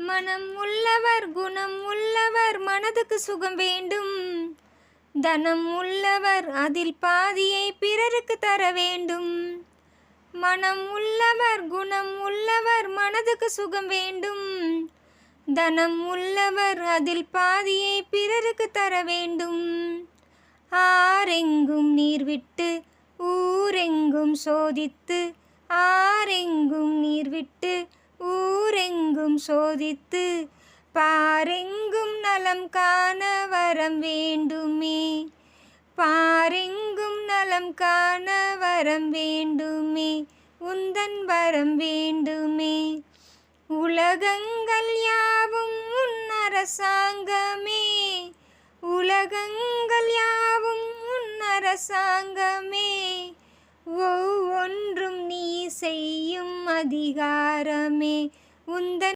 மனம் உள்ளவர் குணம் உள்ளவர் மனதுக்கு சுகம் வேண்டும். தனம் உள்ளவர் அதில் பாதியை பிறருக்கு தர வேண்டும். மனம் உள்ளவர் குணம் உள்ளவர் மனதுக்கு சுகம் வேண்டும். தனம் உள்ளவர் அதில் பாதியை பிறருக்கு தர வேண்டும். ஆரெங்கும் நீர் விட்டு ஊரெங்கும் சோதித்து, ஆரெங்கும் நீர் விட்டு ஊரெங்கும் சோதித்து, பாரெங்கும் நலம் காண வரம் வேண்டுமே. பாரெங்கும் நலம் காண வரம் வேண்டுமே. உந்தன் வரம் வேண்டுமே. உலகங்கள் யாவும் உன் அரசாங்கமே. உலகங்கள் யாவும் உன் அரசாங்கமே. ஒவ்வொன்றும் நீ செய்யும் அதிகாரமே. உந்தன்